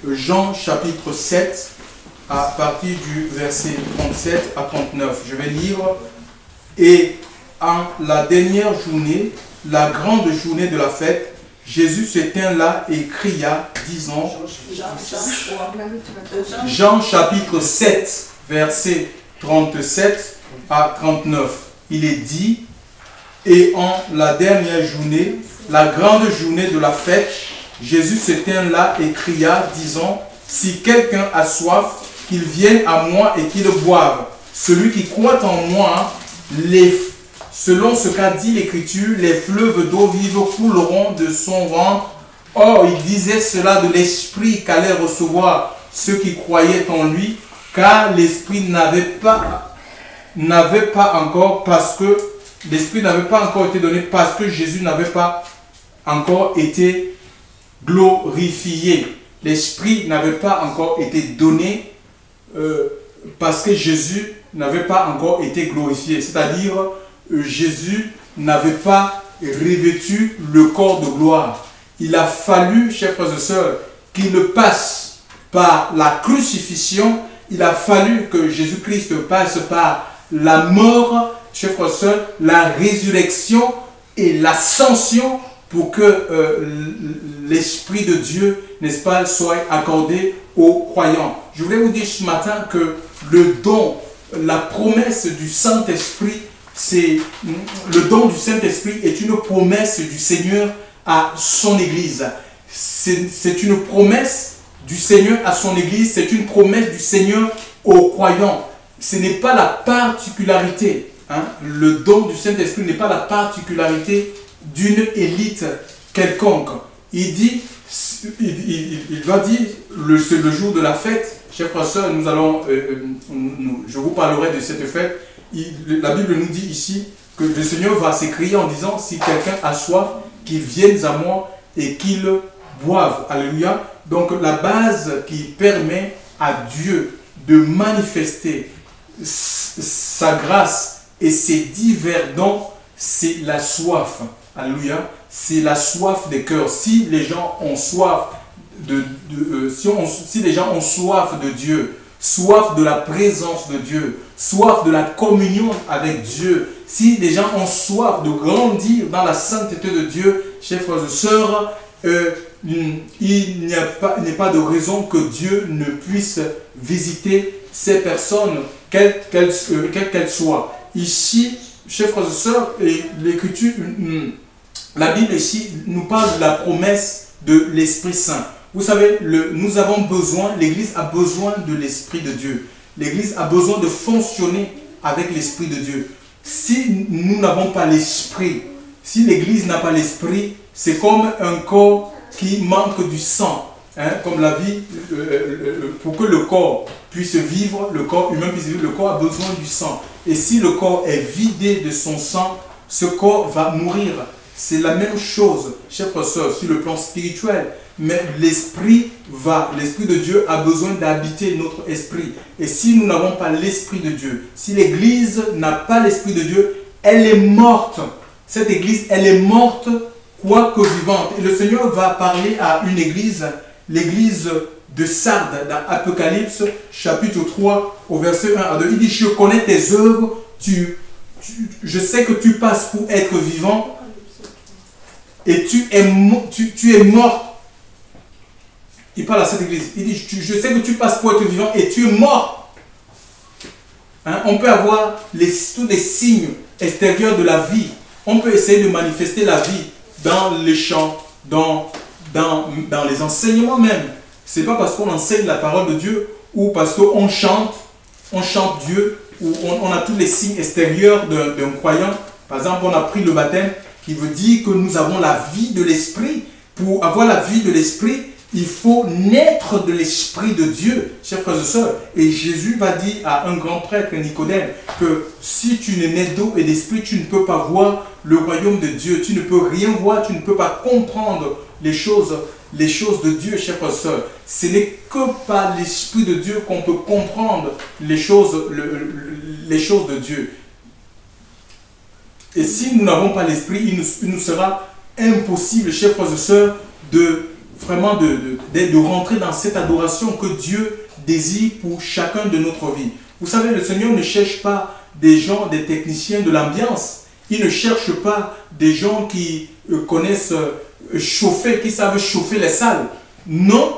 Jean chapitre 7 à partir du verset 37 à 39. Je vais lire. Et en la dernière journée, la grande journée de la fête, Jésus se tint là et cria, disant, Jean chapitre 7, verset 37 à 39. Il est dit, et en la dernière journée, la grande journée de la fête, Jésus se tint là et cria, disant, si quelqu'un a soif, qu'il vienne à moi et qu'il boive. Celui qui croit en moi, selon ce qu'a dit l'Écriture, les fleuves d'eau vive couleront de son ventre. Or, il disait cela de l'Esprit qu'allaient recevoir ceux qui croyaient en lui, car l'Esprit n'avait pas encore, parce que l'Esprit n'avait pas encore été donné, parce que Jésus n'avait pas encore été glorifié. L'Esprit n'avait pas encore été donné parce que Jésus n'avait pas encore été glorifié. C'est-à-dire, Jésus n'avait pas revêtu le corps de gloire. Il a fallu, chers frères et sœurs, qu'il passe par la crucifixion. Il a fallu que Jésus-Christ passe par la mort, chers frères et sœurs, la résurrection et l'ascension pour que l'Esprit de Dieu, n'est-ce pas, soit accordé aux croyants. Je voulais vous dire ce matin que le don, la promesse du Saint-Esprit, le don du Saint-Esprit est une promesse du Seigneur à son Église. C'est une promesse du Seigneur à son Église, c'est une promesse du Seigneur aux croyants. Ce n'est pas la particularité, le don du Saint-Esprit n'est pas la particularité d'une élite quelconque. Il dit, il va dire, c'est le jour de la fête, chers frères et sœurs, je vous parlerai de cette fête. La Bible nous dit ici que le Seigneur va s'écrier en disant, si quelqu'un a soif, qu'il vienne à moi et qu'il boive. Alléluia. Donc la base qui permet à Dieu de manifester sa grâce et ses divers dons, c'est la soif. Alléluia. C'est la soif des cœurs. Si les gens ont soif si les gens ont soif de Dieu, soif de la présence de Dieu, soif de la communion avec Dieu, si les gens ont soif de grandir dans la sainteté de Dieu, chers frères et sœurs, il n'y a pas de raison que Dieu ne puisse visiter ces personnes, quelles qu'elles soient. Ici, chers frères et sœurs, l'Écriture, la Bible ici nous parle de la promesse de l'Esprit Saint. Vous savez, nous avons besoin, l'Église a besoin de l'Esprit de Dieu. L'Église a besoin de fonctionner avec l'Esprit de Dieu. Si nous n'avons pas l'Esprit, si l'Église n'a pas l'Esprit, c'est comme un corps qui manque du sang. Comme la vie, pour que le corps puisse vivre, le corps humain puisse vivre, le corps a besoin du sang. Et si le corps est vidé de son sang, ce corps va mourir. C'est la même chose, chers frères et sœurs, sur le plan spirituel. Mais l'Esprit de Dieu a besoin d'habiter notre esprit. Et si nous n'avons pas l'Esprit de Dieu, si l'Église n'a pas l'Esprit de Dieu, elle est morte. Cette Église, elle est morte, quoique vivante. Et le Seigneur va parler à une Église, l'Église de Sardes, dans Apocalypse, chapitre 3, au verset 1 à 2. Il dit, je connais tes œuvres, je sais que tu passes pour être vivant, et tu es mort. Il parle à cette église. Il dit, je sais que tu passes pour être vivant et tu es mort. On peut avoir tous les signes extérieurs de la vie. On peut essayer de manifester la vie dans les chants, dans les enseignements même. Ce n'est pas parce qu'on enseigne la parole de Dieu ou parce qu'on chante Dieu, ou on a tous les signes extérieurs d'un croyant. Par exemple, on a pris le baptême, qui veut dire que nous avons la vie de l'Esprit. Pour avoir la vie de l'Esprit, il faut naître de l'Esprit de Dieu, chers frères et sœurs. Et Jésus va dire à un grand prêtre, Nicodème, que si tu n'es né d'eau et d'Esprit, tu ne peux pas voir le royaume de Dieu. Tu ne peux rien voir, tu ne peux pas comprendre les choses de Dieu, chers frères et sœurs. Ce n'est que par l'Esprit de Dieu qu'on peut comprendre les choses de Dieu. Et si nous n'avons pas l'Esprit, il nous sera impossible, chers frères et sœurs, de vraiment de rentrer dans cette adoration que Dieu désire pour chacun de notre vie. Vous savez, le Seigneur ne cherche pas des gens, des techniciens de l'ambiance. Il ne cherche pas des gens qui connaissent chauffer, qui savent chauffer les salles. Non,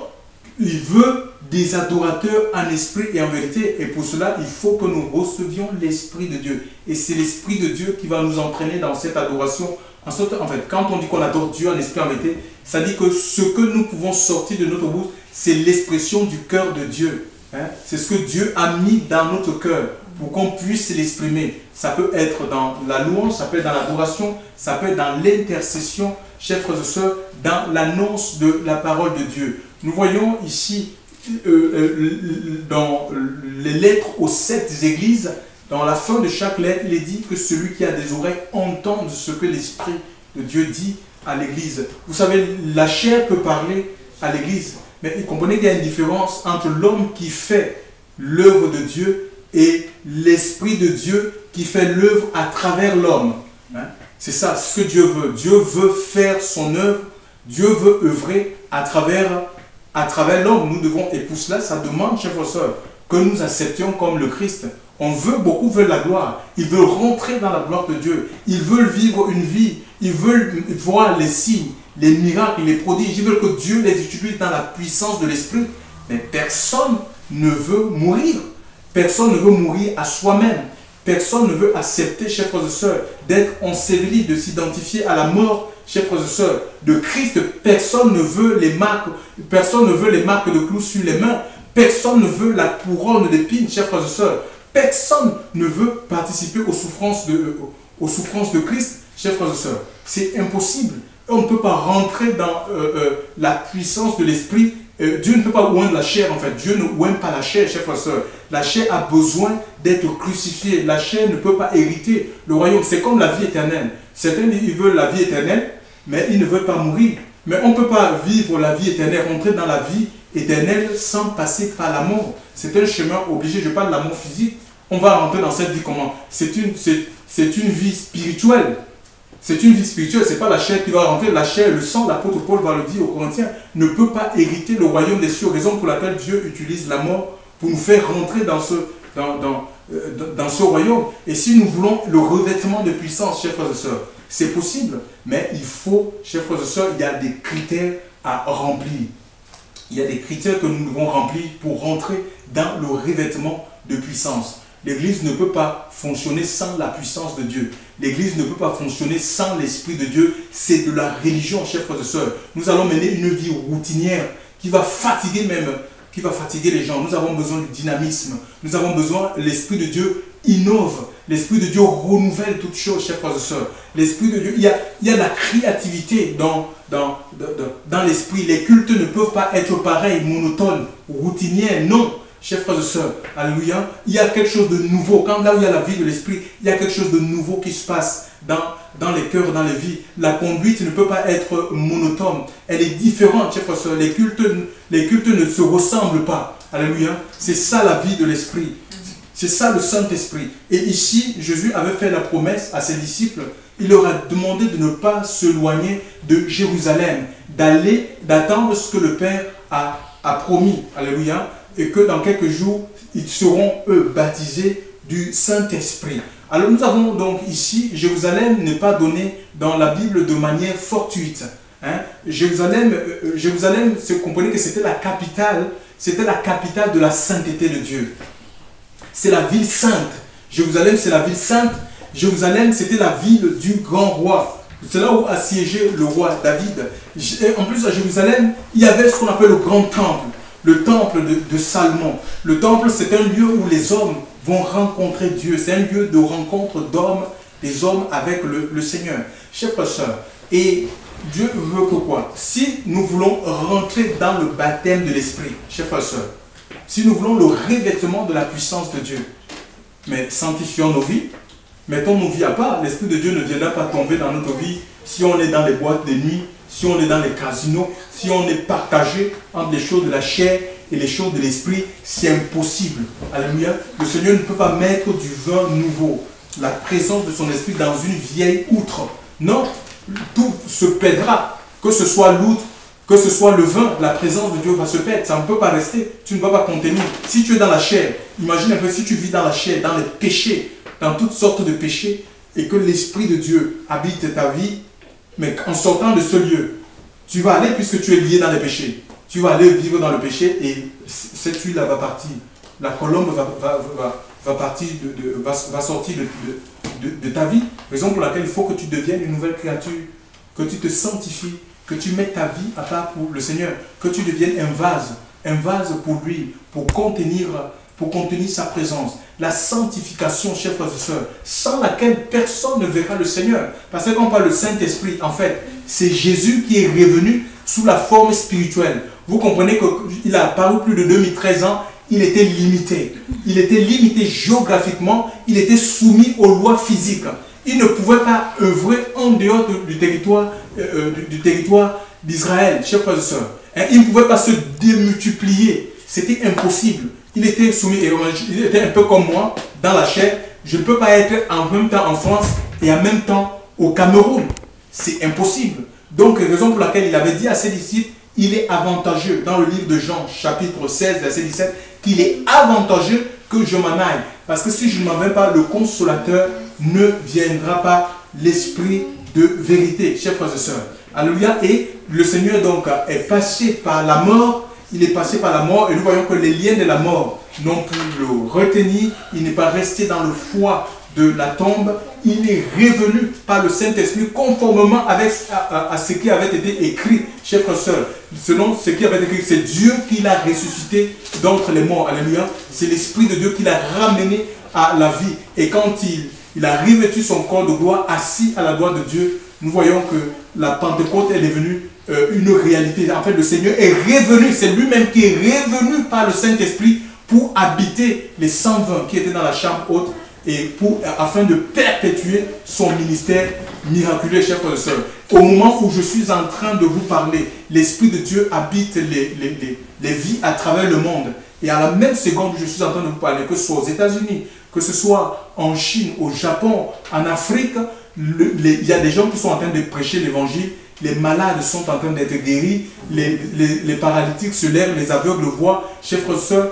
il veut des adorateurs en esprit et en vérité. Et pour cela, il faut que nous recevions l'Esprit de Dieu. Et c'est l'Esprit de Dieu qui va nous entraîner dans cette adoration. En fait, quand on dit qu'on adore Dieu en esprit et en vérité, ça dit que ce que nous pouvons sortir de notre bouche, c'est l'expression du cœur de Dieu. Hein? C'est ce que Dieu a mis dans notre cœur pour qu'on puisse l'exprimer. Ça peut être dans la louange, ça peut être dans l'adoration, ça peut être dans l'intercession, chers frères et sœurs, dans l'annonce de la parole de Dieu. Nous voyons ici dans les lettres aux 7 églises, dans la fin de chaque lettre, il est dit que celui qui a des oreilles entende ce que l'Esprit de Dieu dit à l'église. Vous savez, la chair peut parler à l'église, mais vous comprenez qu'il y a une différence entre l'homme qui fait l'œuvre de Dieu et l'Esprit de Dieu qui fait l'œuvre à travers l'homme. Hein? C'est ça, ce que Dieu veut. Dieu veut faire son œuvre, Dieu veut œuvrer à travers l'homme. Nous devons, et pour cela, ça demande, chers frères et sœurs, que nous acceptions comme le Christ. Beaucoup veulent la gloire. Ils veulent rentrer dans la gloire de Dieu. Ils veulent vivre une vie. Ils veulent voir les signes, les miracles, les prodiges. Ils veulent que Dieu les utilise dans la puissance de l'Esprit. Mais personne ne veut mourir. Personne ne veut mourir à soi-même. Personne ne veut accepter, chers frères et sœurs, d'être enseveli, de s'identifier à la mort, chers frères et sœurs, de Christ. Personne ne veut les marques de clous sur les mains. Personne ne veut la couronne d'épines, chers frères et sœurs. Personne ne veut participer aux souffrances de Christ, chers frères et sœurs. C'est impossible. On ne peut pas rentrer dans la puissance de l'Esprit. Dieu ne peut pas oindre la chair, en fait. Dieu ne oint pas la chair, chers frères et sœurs. La chair a besoin d'être crucifiée. La chair ne peut pas hériter le royaume. C'est comme la vie éternelle. Certains, ils veulent la vie éternelle, mais ils ne veulent pas mourir. Mais on ne peut pas vivre la vie éternelle, rentrer dans la vie éternelle sans passer par la mort. C'est un chemin obligé. Je parle de la mort physique. On va rentrer dans cette vie comment? C'est une vie spirituelle. C'est une vie spirituelle. Ce n'est pas la chair qui va rentrer. La chair, le sang, l'apôtre Paul va le dire aux Corinthiens, ne peut pas hériter le royaume des cieux. Raison pour laquelle Dieu utilise la mort pour nous faire rentrer dans ce royaume. Et si nous voulons le revêtement de puissance, chers frères et sœurs, c'est possible. Mais il faut, chers frères et sœurs, il y a des critères à remplir. Il y a des critères que nous devons remplir pour rentrer dans le revêtement de puissance. L'Église ne peut pas fonctionner sans la puissance de Dieu. L'Église ne peut pas fonctionner sans l'Esprit de Dieu. C'est de la religion, chers frères et sœurs. Nous allons mener une vie routinière qui va fatiguer les gens. Nous avons besoin du dynamisme. Nous avons besoin, l'Esprit de Dieu innove. L'Esprit de Dieu renouvelle toutes choses, chers frères et sœurs. L'Esprit de Dieu, il y a de la créativité dans l'Esprit. Les cultes ne peuvent pas être pareils, monotones, routiniers, non. Chers frères et sœurs, alléluia, il y a quelque chose de nouveau. Quand là où il y a la vie de l'Esprit, il y a quelque chose de nouveau qui se passe dans les cœurs, dans les vies. La conduite ne peut pas être monotone. Elle est différente, chers frères et sœurs. Les cultes ne se ressemblent pas. Alléluia. C'est ça la vie de l'Esprit. C'est ça le Saint-Esprit. Et ici, Jésus avait fait la promesse à ses disciples. Il leur a demandé de ne pas s'éloigner de Jérusalem, d'attendre ce que le Père a promis. Alléluia. Et que dans quelques jours, ils seront, eux, baptisés du Saint-Esprit. Alors nous avons donc ici, Jérusalem n'est pas donné dans la Bible de manière fortuite. Hein? Jérusalem, vous comprenez que c'était la capitale de la sainteté de Dieu. C'est la ville sainte. Jérusalem, c'est la ville sainte. Jérusalem, c'était la ville du grand roi. C'est là où a siégé le roi David. Et en plus, à Jérusalem, il y avait ce qu'on appelle le grand temple. Le temple de Salomon. Le temple, c'est un lieu où les hommes vont rencontrer Dieu. C'est un lieu de rencontre d'hommes, des hommes avec le Seigneur. Chers frères et sœurs, et Dieu veut que quoi? Si nous voulons rentrer dans le baptême de l'Esprit, chers frères et sœurs, si nous voulons le revêtement de la puissance de Dieu, mais sanctifions nos vies, mettons nos vies à part. L'Esprit de Dieu ne viendra pas tomber dans notre vie si on est dans les boîtes de nuit, si on est dans les casinos, si on est partagé entre les choses de la chair et les choses de l'esprit. C'est impossible. Alléluia. Le Seigneur ne peut pas mettre du vin nouveau, la présence de son esprit dans une vieille outre. Non, tout se perdra, que ce soit l'outre Que ce soit le vin, la présence de Dieu va se perdre. Ça ne peut pas rester. Tu ne vas pas contenir. Si tu es dans la chair, imagine un peu si tu vis dans la chair, dans les péchés, dans toutes sortes de péchés, et que l'Esprit de Dieu habite ta vie, mais en sortant de ce lieu, tu vas aller, puisque tu es lié dans les péchés, tu vas aller vivre dans le péché et cette huile-là va partir. La colombe va partir, va sortir de ta vie. Raison pour laquelle il faut que tu deviennes une nouvelle créature, que tu te sanctifies, que tu mettes ta vie à part pour le Seigneur, que tu deviennes un vase pour lui, pour contenir sa présence. La sanctification, chers frères et sœurs, sans laquelle personne ne verra le Seigneur. Parce que quand on parle de Saint-Esprit, en fait, c'est Jésus qui est revenu sous la forme spirituelle. Vous comprenez qu'il a apparu plus de 2013 ans, il était limité. Il était limité géographiquement, il était soumis aux lois physiques. Il ne pouvait pas œuvrer en dehors du territoire d'Israël, chers frères et sœurs. Il ne pouvait pas se démultiplier. C'était impossible. Il était soumis, il était un peu comme moi, dans la chair. Je ne peux pas être en même temps en France et en même temps au Cameroun. C'est impossible. Donc, raison pour laquelle il avait dit à ses disciples, il est avantageux, dans le livre de Jean, chapitre 16, verset 17, qu'il est avantageux que je m'en aille. Parce que si je ne m'en vais pas, le Consolateur ne viendra pas, l'Esprit de vérité, chers frères et sœurs. Alléluia. Et le Seigneur donc est passé par la mort. Il est passé par la mort et nous voyons que les liens de la mort n'ont pu le retenir. Il n'est pas resté dans le foie de la tombe. Il est revenu par le Saint-Esprit conformément à ce qui avait été écrit, chers frères et sœurs. Selon ce qui avait été écrit, c'est Dieu qui l'a ressuscité d'entre les morts. Alléluia. C'est l'Esprit de Dieu qui l'a ramené à la vie. Et quand il a revêtu son corps de gloire, assis à la droite de Dieu, nous voyons que la Pentecôte est devenue une réalité. En fait, le Seigneur est revenu, c'est lui-même qui est revenu par le Saint-Esprit pour habiter les 120 qui étaient dans la chambre haute et afin de perpétuer son ministère miraculeux, chers frères et sœurs. Au moment où je suis en train de vous parler, l'Esprit de Dieu habite les vies à travers le monde. Et à la même seconde où je suis en train de vous parler, que ce soit aux États-Unis, que ce soit en Chine, au Japon, en Afrique, il y a des gens qui sont en train de prêcher l'évangile. Les malades sont en train d'être guéris, les paralytiques se lèvent, les aveugles voient. Chers frères et sœurs,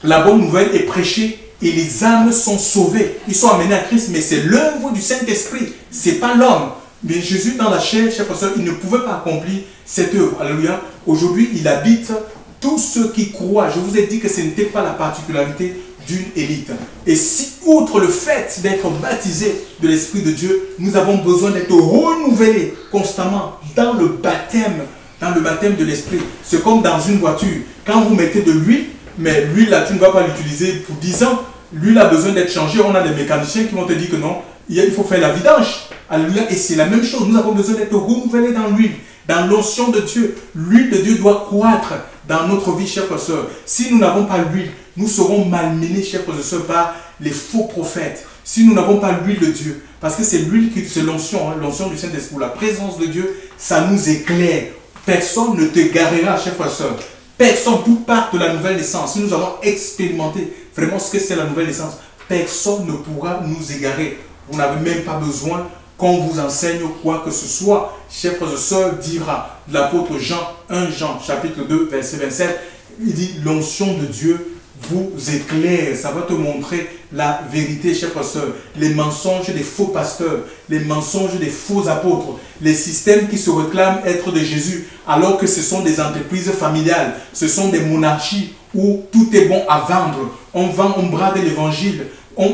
la bonne nouvelle est prêchée et les âmes sont sauvées. Ils sont amenés à Christ, mais c'est l'œuvre du Saint-Esprit. Ce n'est pas l'homme. Mais Jésus, dans la chair, chers frères et sœurs, il ne pouvait pas accomplir cette œuvre. Alléluia. Aujourd'hui, il habite tous ceux qui croient. Je vous ai dit que ce n'était pas la particularité d'une élite. Et si, outre le fait d'être baptisé de l'Esprit de Dieu, nous avons besoin d'être renouvelés constamment dans le baptême de l'Esprit. C'est comme dans une voiture. Quand vous mettez de l'huile, mais l'huile là, tu ne vas pas l'utiliser pour 10 ans. L'huile a besoin d'être changée. On a des mécaniciens qui vont te dire que non, il faut faire la vidange. Alléluia. Et c'est la même chose. Nous avons besoin d'être renouvelés dans l'huile, dans l'onction de Dieu. L'huile de Dieu doit croître dans notre vie, chers frères et sœurs. Si nous n'avons pas l'huile, nous serons malmenés, chers frères et sœurs, par les faux prophètes. Si nous n'avons pas l'huile de Dieu, parce que c'est l'huile, c'est l'onction, l'onction du Saint-Esprit, la présence de Dieu, ça nous éclaire. Personne ne te garera, chers frères et sœurs. Personne, tout part de la nouvelle naissance. Si nous avons expérimenté vraiment ce que c'est la nouvelle naissance, personne ne pourra nous égarer. Vous n'avez même pas besoin qu'on vous enseigne quoi que ce soit. Chers frères et sœurs, dira l'apôtre Jean, 1 Jean, chapitre 2, verset 27, il dit l'onction de Dieu vous éclaire, ça va te montrer la vérité, chers frères et sœurs. Les mensonges des faux pasteurs, les mensonges des faux apôtres, les systèmes qui se réclament être de Jésus, alors que ce sont des entreprises familiales, ce sont des monarchies où tout est bon à vendre. On vend, on brade l'évangile, on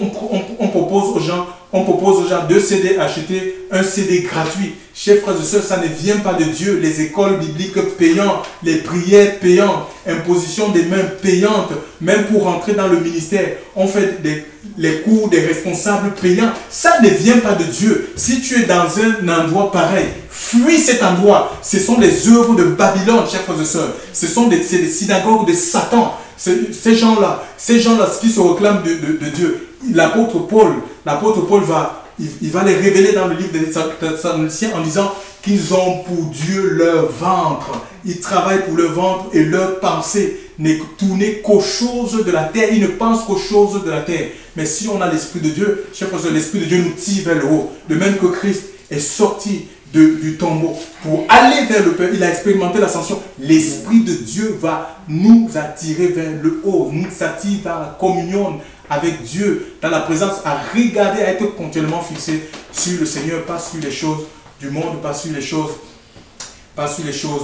propose aux gens 2 CD achetés, un CD gratuit. Chers frères et sœurs, ça ne vient pas de Dieu. Les écoles bibliques payantes, les prières payantes, imposition des mains payantes, même pour rentrer dans le ministère, on fait les cours des responsables payants. Ça ne vient pas de Dieu. Si tu es dans un endroit pareil, fuis cet endroit. Ce sont les œuvres de Babylone, chers frères et sœurs. Ce sont des synagogues de Satan. Ces gens-là, qui se réclament de Dieu. L'apôtre Paul va les révéler dans le livre des Thessaloniciens en disant qu'ils ont pour Dieu leur ventre. Ils travaillent pour leur ventre et leur pensée n'est tournée qu'aux choses de la terre. Ils ne pensent qu'aux choses de la terre. Mais si on a l'Esprit de Dieu, chers frères, l'Esprit de Dieu nous tire vers le haut. De même que Christ est sorti du tombeau pour aller vers le Père. Il a expérimenté l'ascension. L'Esprit de Dieu va nous attirer vers le haut, nous attire dans la communion avec Dieu, dans la présence, à regarder, à être continuellement fixé sur le Seigneur, pas sur les choses du monde, pas sur les choses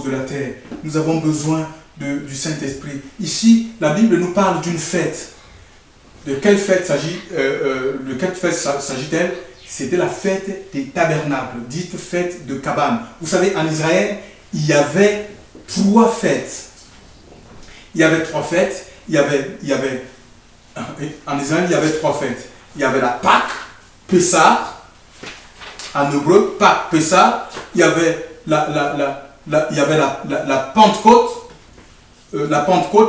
de la terre. Nous avons besoin du Saint-Esprit. Ici, la Bible nous parle d'une fête. De quelle fête s'agit-elle? C'était la fête des tabernacles, dite fête de cabane. Vous savez, en Israël, il y avait 3 fêtes. Il y avait 3 fêtes. En Israël, il y avait 3 fêtes. Il y avait la Pâque, Pessah, en hébreu, Pâque, Pessah. Il y avait la Pentecôte,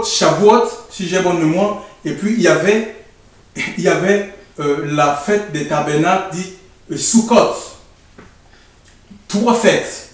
Shavuot, si j'ai bonne mémoire. Et puis, il y avait la fête des tabernacles dite Sukkot. 3 fêtes.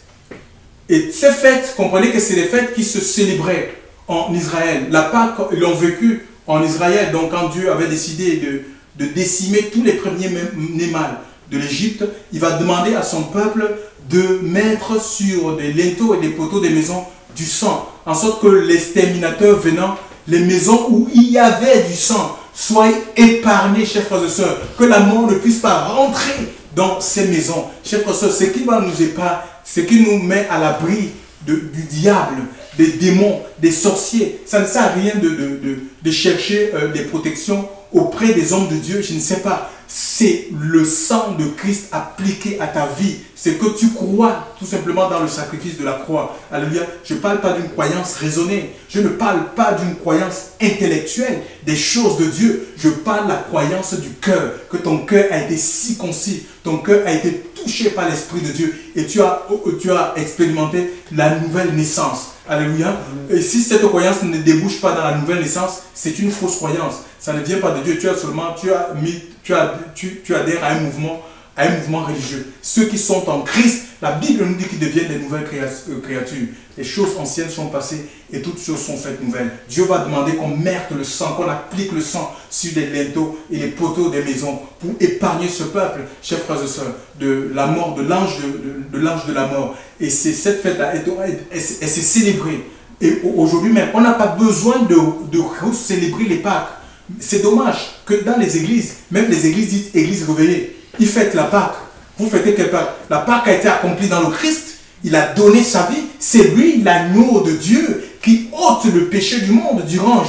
Et ces fêtes, comprenez que c'est des fêtes qui se célébraient en Israël. La Pâque, ils l'ont vécu en Israël. Donc quand Dieu avait décidé de décimer tous les premiers-nés mâles de l'Égypte, il va demander à son peuple de mettre sur des linteaux et des poteaux des maisons du sang, en sorte que l'exterminateur venant, les maisons où il y avait du sang soient épargnées, chers frères et sœurs, que la mort ne puisse pas rentrer dans ces maisons. Chers frères et sœurs, ce qui va nous épargner, ce qui nous met à l'abri du diable, des démons, des sorciers. Ça ne sert à rien de chercher des protections auprès des hommes de Dieu, je ne sais pas. C'est le sang de Christ appliqué à ta vie. C'est que tu crois tout simplement dans le sacrifice de la croix. Alléluia. Je ne parle pas d'une croyance raisonnée. Je ne parle pas d'une croyance intellectuelle des choses de Dieu. Je parle de la croyance du cœur. Que ton cœur a été circoncis. Ton cœur a été touché par l'Esprit de Dieu. Et tu as expérimenté la nouvelle naissance. Alléluia. Et si cette croyance ne débouche pas dans la nouvelle naissance, c'est une fausse croyance. Ça ne vient pas de Dieu. Tu adhères à un mouvement religieux. Ceux qui sont en Christ, la Bible nous dit qu'ils deviennent des nouvelles créatures. Les choses anciennes sont passées et toutes choses sont faites nouvelles. Dieu va demander qu'on mette le sang, qu'on applique le sang sur les linteaux et les poteaux des maisons pour épargner ce peuple, chers frères et sœurs, de la mort, de l'ange de la mort. Et c'est cette fête-là, elle s'est célébrée. Et aujourd'hui même, on n'a pas besoin de célébrer les Pâques. C'est dommage que dans les églises, même les églises dites églises réveillées, ils fêtent la Pâque. Vous fêtez quelle Pâque? La Pâque a été accomplie dans le Christ. Il a donné sa vie. C'est lui, l'agneau de Dieu, qui ôte le péché du monde durant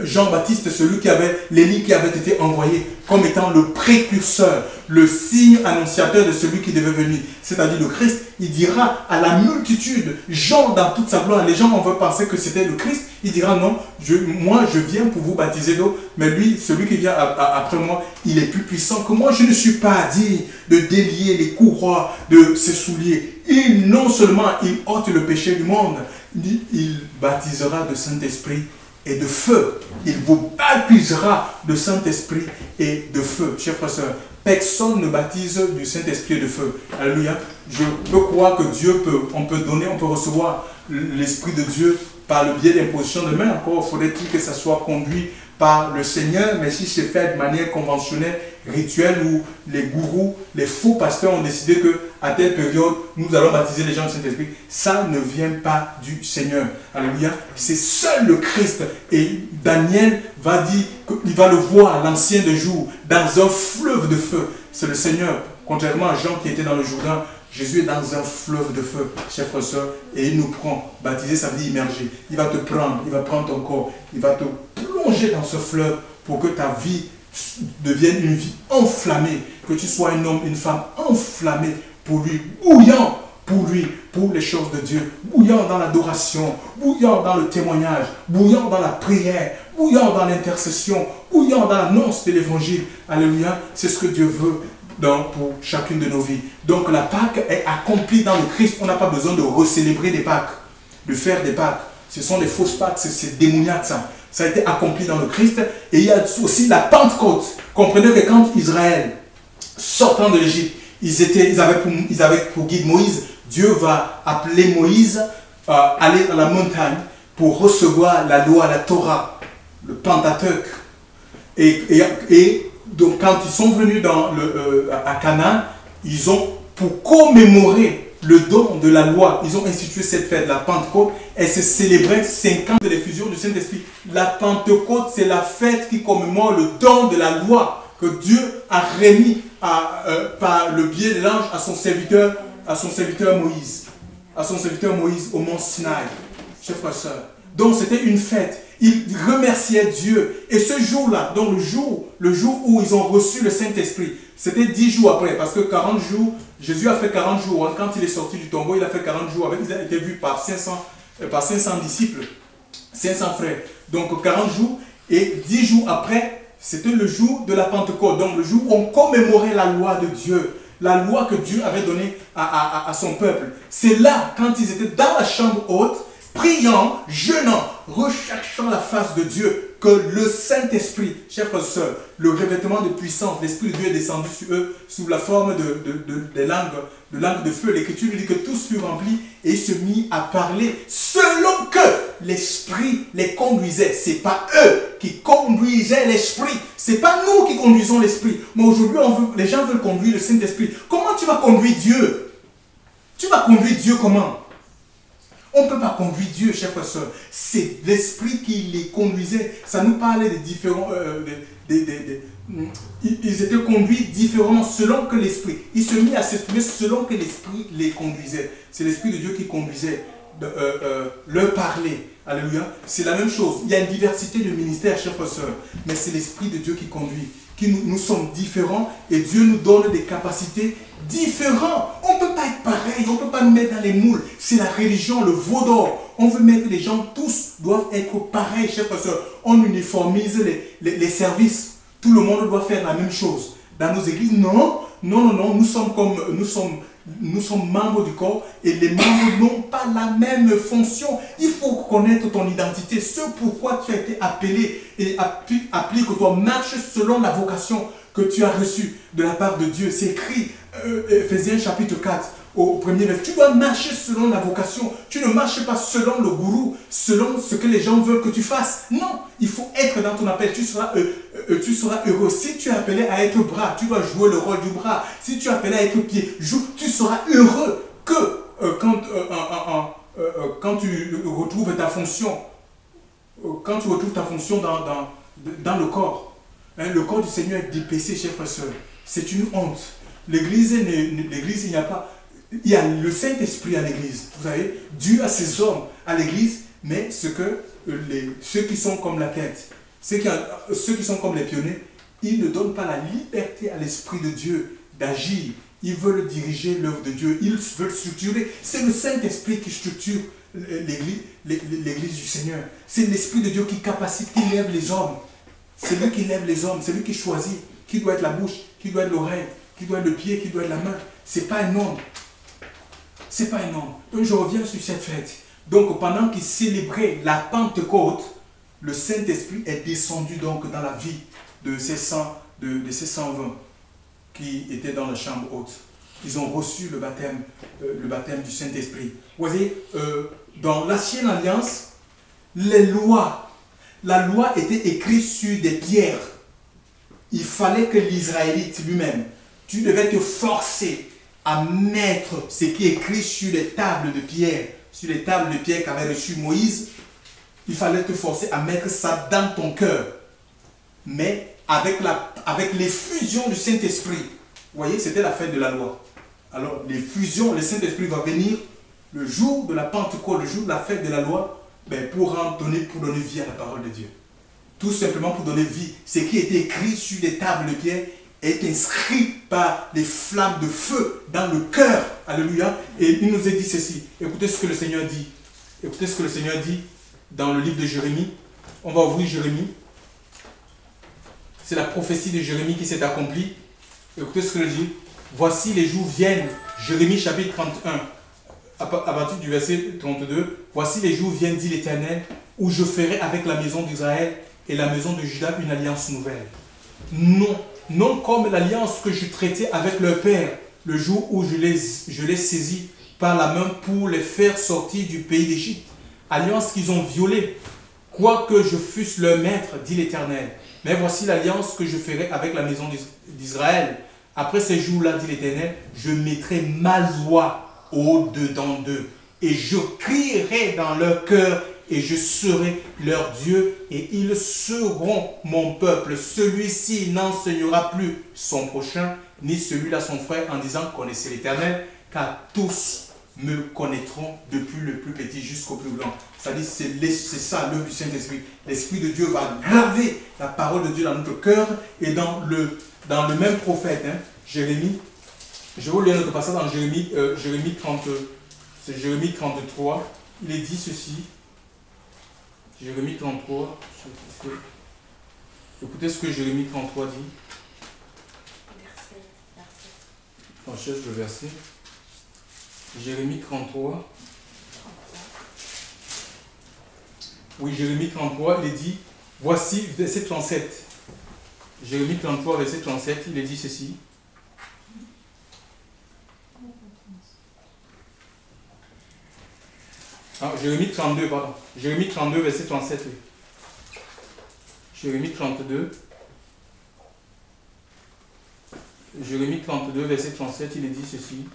Jean-Baptiste, celui qui avait l'Élie qui avait été envoyé comme étant le précurseur, le signe annonciateur de celui qui devait venir, c'est-à-dire le Christ. Il dira à la multitude, Jean dans toute sa gloire, les gens vont penser que c'était le Christ, il dira non, moi je viens pour vous baptiser d'eau, mais lui, celui qui vient après moi, il est plus puissant que moi. Je ne suis pas digne de délier les courroies de ses souliers. Non seulement il ôte le péché du monde, il baptisera de Saint-Esprit et de feu. Il vous baptisera de Saint-Esprit et de feu. Chers frères et sœurs, personne ne baptise du Saint-Esprit et de feu. Alléluia. Je peux croire que Dieu on peut recevoir l'Esprit de Dieu par le biais d'imposition de main. Encore faudrait-il que ça soit conduit par le Seigneur, mais si c'est fait de manière conventionnelle, rituelle, où les gourous, les faux pasteurs ont décidé qu'à telle période, nous allons baptiser les gens du Saint-Esprit, ça ne vient pas du Seigneur. Alléluia. C'est seul le Christ. Et Daniel va dire qu'il va le voir, l'ancien des jours, dans un fleuve de feu. C'est le Seigneur. Contrairement à Jean qui était dans le Jourdain, Jésus est dans un fleuve de feu, chers frères et sœurs, et il nous prend, baptiser sa vie immergée. Il va te prendre, il va prendre ton corps, il va te plonger dans ce fleuve pour que ta vie devienne une vie enflammée, que tu sois un homme, une femme enflammée pour lui, bouillant pour lui, pour les choses de Dieu, bouillant dans l'adoration, bouillant dans le témoignage, bouillant dans la prière, bouillant dans l'intercession, bouillant dans l'annonce de l'évangile. Alléluia, c'est ce que Dieu veut pour chacune de nos vies. Donc la Pâque est accomplie dans le Christ. On n'a pas besoin de recélébrer des Pâques, de faire des Pâques. Ce sont des fausses Pâques, c'est démoniaque ça. Ça a été accompli dans le Christ. Et il y a aussi la Pentecôte. Comprenez que quand Israël, sortant de l'Égypte, ils avaient pour guide Moïse, Dieu va appeler Moïse à aller dans la montagne pour recevoir la loi, la Torah, le Pentateuque. Et donc quand ils sont venus à Canaan, ils ont, pour commémorer le don de la loi. Ils ont institué cette fête, la Pentecôte. Elle se célébrait 5 ans de l'effusion du Saint-Esprit. La Pentecôte, c'est la fête qui commémore le don de la loi que Dieu a remis par le biais de l'ange à son serviteur Moïse. À son serviteur Moïse au mont Sinaï. Chers frères et sœurs. Donc c'était une fête. Ils remerciaient Dieu. Et ce jour-là, donc le jour où ils ont reçu le Saint-Esprit, c'était 10 jours après. Parce que 40 jours, Jésus a fait 40 jours. Hein, quand il est sorti du tombeau, il a fait 40 jours. Il a été vu par 500 disciples, 500 frères. Donc 40 jours. Et 10 jours après, c'était le jour de la Pentecôte. Donc le jour où on commémorait la loi de Dieu. La loi que Dieu avait donnée à son peuple. C'est là, quand ils étaient dans la chambre haute, priant, jeûnant, recherchant la face de Dieu, que le Saint-Esprit, chers frères et sœurs, le revêtement de puissance, l'Esprit de Dieu est descendu sur eux sous la forme de langues de feu. L'Écriture dit que tous furent remplis et ils se mit à parler selon que l'Esprit les conduisait. Ce n'est pas eux qui conduisaient l'Esprit. Ce n'est pas nous qui conduisons l'Esprit. Mais aujourd'hui, les gens veulent conduire le Saint-Esprit. Comment tu vas conduire Dieu? Tu vas conduire Dieu comment? On ne peut pas conduire Dieu, chers frères et sœurs. C'est l'Esprit qui les conduisait. Ça nous parlait des différents... ils étaient conduits différemment selon que l'Esprit. Ils se mis à s'exprimer selon que l'Esprit les conduisait. C'est l'Esprit de Dieu qui conduisait leur parler. Alléluia. C'est la même chose. Il y a une diversité de ministères, chers frères et sœurs. Mais c'est l'Esprit de Dieu qui conduit. Nous sommes différents et Dieu nous donne des capacités différentes. On ne peut pas être pareil, on ne peut pas nous mettre dans les moules. C'est la religion, le veau d'or. On veut mettre les gens, tous doivent être pareils, chers frères et sœurs. On uniformise les services. Tout le monde doit faire la même chose. Dans nos églises, non, nous sommes membres du corps et les membres n'ont pas la même fonction. Il faut connaître ton identité, ce pourquoi tu as été appelé et applique-toi, marche selon la vocation que tu as reçue de la part de Dieu. C'est écrit, Ephésiens chapitre 4, au premier verset. Tu dois marcher selon la vocation. Tu ne marches pas selon le gourou, selon ce que les gens veulent que tu fasses. Non, il faut être dans ton appel. Tu seras heureux. Si tu es appelé à être bras, tu dois jouer le rôle du bras. Si tu es appelé à être pied, tu seras heureux que quand tu retrouves ta fonction, dans le corps. Hein, le corps du Seigneur est dépecé, chers frères et sœurs. C'est une honte. L'église, il n'y a pas... Il y a le Saint-Esprit à l'église. Vous savez, Dieu a ses hommes à l'église, mais ceux qui sont comme la tête, ceux qui sont comme les pionniers, ils ne donnent pas la liberté à l'Esprit de Dieu d'agir. Ils veulent diriger l'œuvre de Dieu. Ils veulent structurer. C'est le Saint-Esprit qui structure l'église du Seigneur. C'est l'Esprit de Dieu qui capacite, qui lève les hommes. C'est lui qui lève les hommes. C'est lui qui choisit qui doit être la bouche, qui doit être l'oreille, qui doit être le pied, qui doit être la main. Ce n'est pas un homme. C'est pas un homme. Donc je reviens sur cette fête. Donc pendant qu'ils célébraient la Pentecôte, le Saint-Esprit est descendu donc dans la vie de ces 120 qui étaient dans la chambre haute. Ils ont reçu le baptême du Saint-Esprit. Vous voyez, dans l'Ancienne Alliance, la loi était écrite sur des pierres. Il fallait que l'Israélite lui-même, tu devais te forcer à mettre ce qui est écrit sur les tables de pierre, qu'avait reçu Moïse. Il fallait te forcer à mettre ça dans ton cœur. Mais avec l'effusion du Saint-Esprit, vous voyez, c'était la fête de la loi. Alors, l'effusion, le Saint-Esprit va venir le jour de la Pentecôte, le jour de la fête de la loi, pour donner vie à la parole de Dieu. Tout simplement pour donner vie. Ce qui était écrit sur les tables de pierre est inscrit par les flammes de feu dans le cœur. Alléluia. Et il nous a dit ceci. Écoutez ce que le Seigneur dit. Écoutez ce que le Seigneur dit dans le livre de Jérémie. On va ouvrir Jérémie. C'est la prophétie de Jérémie qui s'est accomplie. Écoutez ce que il dit. Voici les jours viennent. Jérémie chapitre 31. À partir du verset 32. Voici les jours viennent, dit l'Éternel, où je ferai avec la maison d'Israël et la maison de Juda une alliance nouvelle. Non comme l'alliance que je traitais avec leur père le jour où je les saisis par la main pour les faire sortir du pays d'Égypte. Alliance qu'ils ont violée, quoique je fusse leur maître, dit l'Éternel. Mais voici l'alliance que je ferai avec la maison d'Israël. Après ces jours-là, dit l'Éternel, je mettrai ma loi au-dedans d'eux. Et je crierai dans leur cœur et je serai leur Dieu et ils seront mon peuple. Celui-ci n'enseignera plus son prochain, ni celui-là son frère, en disant connaissez l'Éternel, car tous me connaîtront depuis le plus petit jusqu'au plus grand. C'est-à-dire c'est ça l'œuvre du Saint-Esprit. L'Esprit de Dieu va graver la parole de Dieu dans notre cœur et dans le même prophète, hein, Jérémie. Je vais vous lire notre passage dans Jérémie 33. Il est dit ceci. Jérémie 33. Écoutez ce que Jérémie 33 dit. On cherche le verset. Jérémie 33. Oui, Jérémie 33, il est dit, voici, verset 37. Jérémie 33, verset 37, il est dit ceci. Ah, Jérémie 32, pardon. Jérémie 32, verset 37. Oui. Jérémie 32. Jérémie 32, verset 37, il est dit ceci.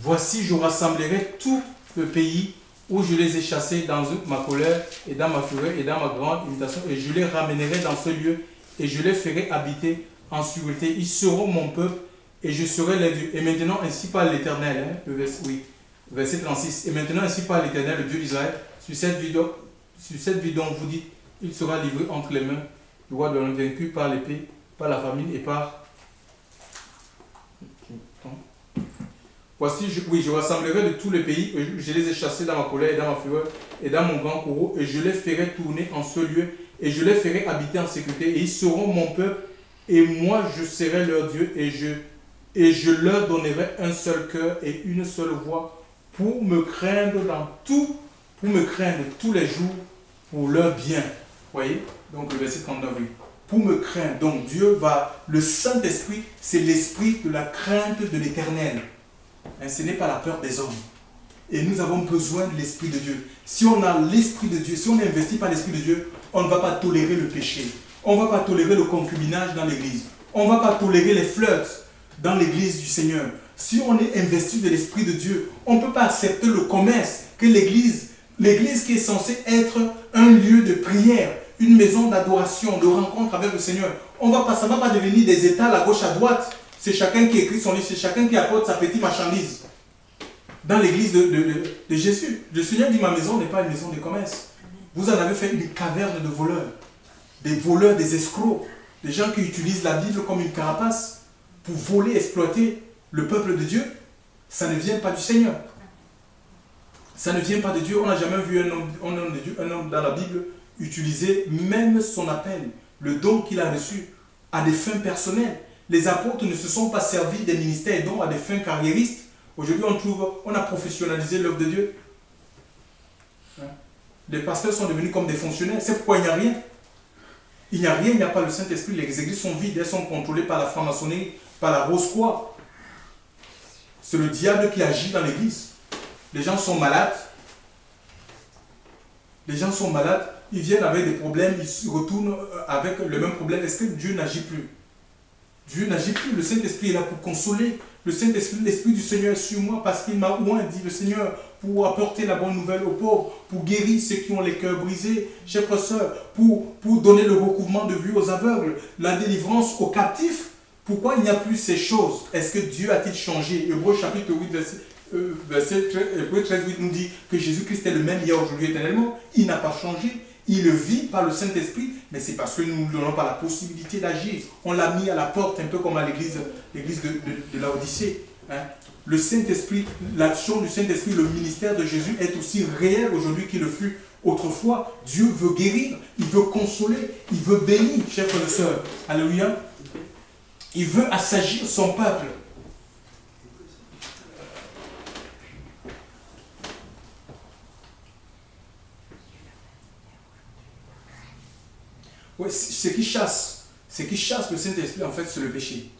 Voici, je rassemblerai tout le pays où je les ai chassés dans ma colère et dans ma fureur et dans ma grande irritation, et je les ramènerai dans ce lieu et je les ferai habiter en sûreté. Ils seront mon peuple et je serai leur Dieu. Et maintenant, ainsi parle l'Éternel, hein, verset 36. Et maintenant, ainsi parle l'Éternel, le Dieu d'Israël, sur cette vie dont vous dites, il sera livré entre les mains du roi de l'homme vaincu par l'épée, par la famine et par... Voici, je rassemblerai de tous les pays, je les ai chassés dans ma colère et dans ma fureur et dans mon grand courroux, et je les ferai tourner en ce lieu, et je les ferai habiter en sécurité, et ils seront mon peuple, et moi je serai leur Dieu, et je leur donnerai un seul cœur et une seule voix pour me craindre tous les jours pour leur bien. Voyez? Donc le verset 39, oui. Pour me craindre. Donc Dieu va, le Saint-Esprit, c'est l'esprit de la crainte de l'Éternel. Ce n'est pas la peur des hommes. Et nous avons besoin de l'Esprit de Dieu. Si on a l'Esprit de Dieu, si on est investi par l'Esprit de Dieu, on ne va pas tolérer le péché. On ne va pas tolérer le concubinage dans l'Église. On ne va pas tolérer les flirts dans l'Église du Seigneur. Si on est investi de l'Esprit de Dieu, on ne peut pas accepter le commerce que l'Église qui est censée être un lieu de prière, une maison d'adoration, de rencontre avec le Seigneur. Ça ne va pas devenir des étals à gauche, à droite. C'est chacun qui écrit son livre, c'est chacun qui apporte sa petite marchandise. Dans l'église de Jésus, le Seigneur dit, ma maison n'est pas une maison de commerce. Vous en avez fait une caverne de voleurs, des escrocs, des gens qui utilisent la Bible comme une carapace pour voler, exploiter le peuple de Dieu. Ça ne vient pas du Seigneur. Ça ne vient pas de Dieu. On n'a jamais vu un homme dans la Bible utiliser même son appel, le don qu'il a reçu, à des fins personnelles. Les apôtres ne se sont pas servis des ministères et dons à des fins carriéristes. Aujourd'hui, on a professionnalisé l'œuvre de Dieu. Les pasteurs sont devenus comme des fonctionnaires. C'est pourquoi il n'y a rien. Il n'y a rien, il n'y a pas le Saint-Esprit. Les églises sont vides, elles sont contrôlées par la franc-maçonnerie, par la Rose-Croix. C'est le diable qui agit dans l'église. Les gens sont malades. Les gens sont malades, ils viennent avec des problèmes, ils se retournent avec le même problème. Est-ce que Dieu n'agit plus? Dieu n'agit plus. Le Saint-Esprit est là pour consoler. Le Saint-Esprit, l'Esprit du Seigneur est sur moi parce qu'il m'a oint, dit le Seigneur, pour apporter la bonne nouvelle aux pauvres, pour guérir ceux qui ont les cœurs brisés, chers frères et sœurs, pour donner le recouvrement de vue aux aveugles, la délivrance aux captifs. Pourquoi il n'y a plus ces choses? Est-ce que Dieu a-t-il changé? Hébreux chapitre 8, verset 13, 8 nous dit que Jésus-Christ est le même hier, aujourd'hui, éternellement. Il n'a pas changé. Il vit par le Saint-Esprit, mais c'est parce que nous ne lui donnons pas la possibilité d'agir. On l'a mis à la porte, un peu comme à l'église de Laodicée. Hein. Le Saint-Esprit, l'action du Saint-Esprit, le ministère de Jésus est aussi réel aujourd'hui qu'il le fut autrefois. Dieu veut guérir, il veut consoler, il veut bénir, chers frères et sœurs. Alléluia. Il veut assagir son peuple. Ouais, ce qui chasse le Saint-Esprit, en fait, c'est le péché.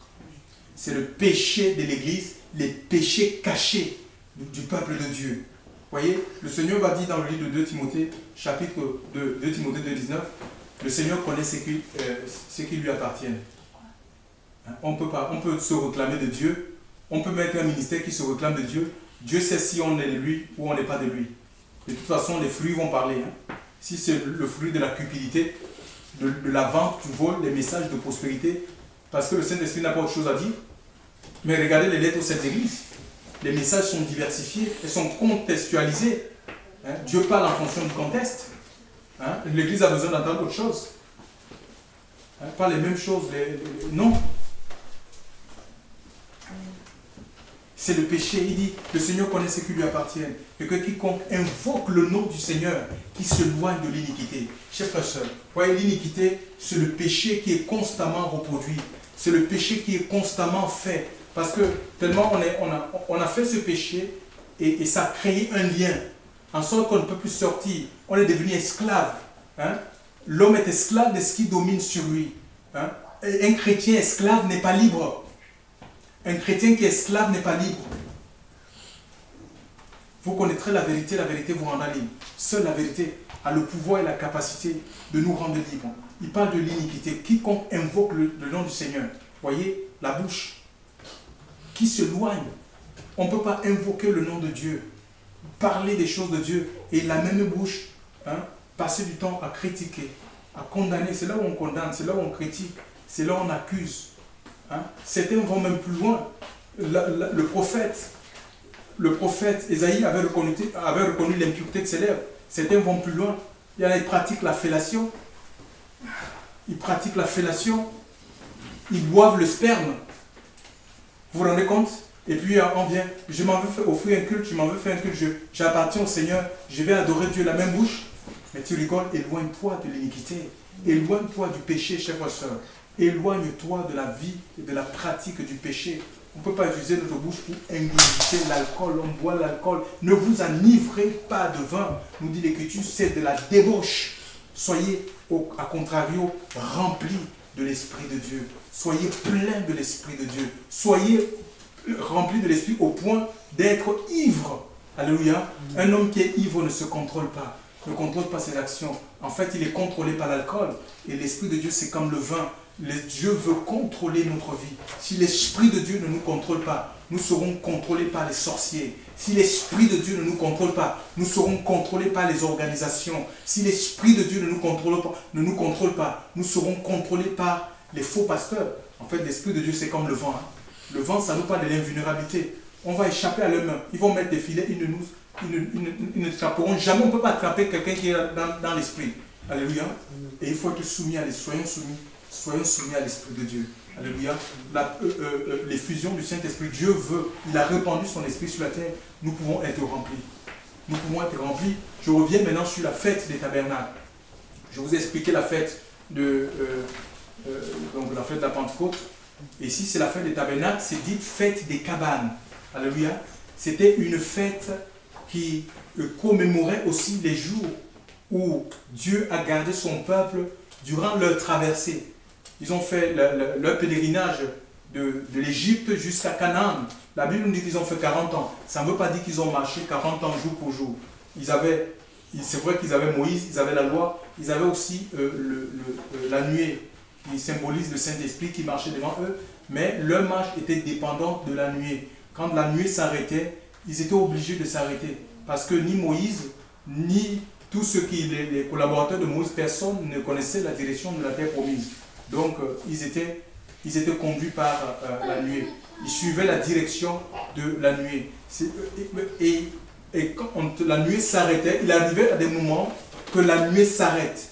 C'est le péché de l'Église, les péchés cachés du peuple de Dieu. Vous voyez, le Seigneur va dire dans le livre de 2 Timothée, chapitre 2 Timothée 2,19, le Seigneur connaît ce qui lui appartient. Hein? On peut se réclamer de Dieu, On peut mettre un ministère qui se réclame de Dieu. Dieu sait si on est de lui ou on n'est pas de lui. De toute façon, les fruits vont parler. Hein. Si c'est le fruit de la cupidité, de la vente, du vol, les messages de prospérité, parce que le Saint-Esprit n'a pas autre chose à dire. Mais regardez les lettres aux 7 églises. Les messages sont diversifiés, ils sont contextualisés. Hein. Dieu parle en fonction du contexte. Hein. L'Église a besoin d'entendre autre chose. Hein. Pas les mêmes choses. Non. C'est le péché. Il dit, le Seigneur connaît ce qui lui appartient. Et que quiconque invoque le nom du Seigneur, qui se loigne de l'iniquité. Chers frères et sœurs, voyez, l'iniquité, c'est le péché qui est constamment reproduit. C'est le péché qui est constamment fait. Parce que tellement on a fait ce péché et ça a créé un lien. En sorte qu'on ne peut plus sortir. On est devenu esclave. Hein? L'homme est esclave de ce qui domine sur lui. Hein? Et un chrétien esclave n'est pas libre. Un chrétien qui est esclave n'est pas libre. Vous connaîtrez la vérité vous rendra libre. Seule la vérité a le pouvoir et la capacité de nous rendre libres. Il parle de l'iniquité. Quiconque invoque le nom du Seigneur, voyez, la bouche qui se loigne. On ne peut pas invoquer le nom de Dieu, parler des choses de Dieu et la même bouche, hein, passer du temps à critiquer, à condamner. C'est là où on condamne, c'est là où on critique, c'est là où on accuse. Hein. Certains vont même plus loin. Le prophète Ésaïe avait reconnu l'impureté de ses lèvres. Certains vont plus loin. Il y en a qui pratiquent la fellation. Ils pratiquent la fellation. Ils boivent le sperme. Vous vous rendez compte? Et puis on vient, je m'en veux offrir un culte, j'appartiens au Seigneur, je vais adorer Dieu, la même bouche. Mais tu rigoles, éloigne-toi de l'iniquité. Éloigne-toi du péché, chers frères et sœurs. Éloigne-toi de la vie et de la pratique du péché. On ne peut pas utiliser notre bouche pour ingurgiter l'alcool. On boit l'alcool. Ne vous enivrez pas de vin. Nous dit l'Écriture, c'est de la débauche. Soyez, à contrario, remplis de l'Esprit de Dieu. Soyez pleins de l'Esprit de Dieu. Soyez remplis de l'Esprit au point d'être ivre. Alléluia. Un homme qui est ivre ne se contrôle pas. Ne contrôle pas ses actions. En fait, il est contrôlé par l'alcool. Et l'Esprit de Dieu, c'est comme le vin. Dieu veut contrôler notre vie. Si l'Esprit de Dieu ne nous contrôle pas, nous serons contrôlés par les sorciers. Si l'Esprit de Dieu ne nous contrôle pas, nous serons contrôlés par les organisations. Si l'Esprit de Dieu ne nous contrôle pas, nous serons contrôlés par les faux pasteurs. En fait, l'Esprit de Dieu, c'est comme le vent. Hein. Le vent, ça nous parle de l'invulnérabilité. On va échapper à leurs mains. Ils vont mettre des filets, ils ne attraperont jamais. On ne peut pas attraper quelqu'un qui est dans l'Esprit. Alléluia. Et il faut être soumis à l'Esprit. Soyons soumis à l'Esprit de Dieu. Alléluia. L'effusion du Saint-Esprit, Dieu veut, il a répandu son Esprit sur la terre. Nous pouvons être remplis. Nous pouvons être remplis. Je reviens maintenant sur la fête des tabernacles. Je vous ai expliqué la fête donc la fête de la Pentecôte. Et si c'est la fête des tabernacles, c'est dite fête des cabanes. Alléluia. C'était une fête qui commémorait aussi les jours où Dieu a gardé son peuple durant leur traversée. Ils ont fait leur pèlerinage de l'Égypte jusqu'à Canaan. La Bible nous dit qu'ils ont fait 40 ans. Ça ne veut pas dire qu'ils ont marché 40 ans jour pour jour. C'est vrai qu'ils avaient Moïse, ils avaient la loi, ils avaient aussi la nuée qui symbolise le Saint-Esprit qui marchait devant eux, mais leur marche était dépendante de la nuée. Quand la nuée s'arrêtait, ils étaient obligés de s'arrêter parce que ni Moïse, ni tous ceux les collaborateurs de Moïse, personne ne connaissait la direction de la terre promise. Donc, ils étaient conduits par la nuée. Ils suivaient la direction de la nuée. Et quand la nuée s'arrêtait, il arrivait à des moments que la nuée s'arrête.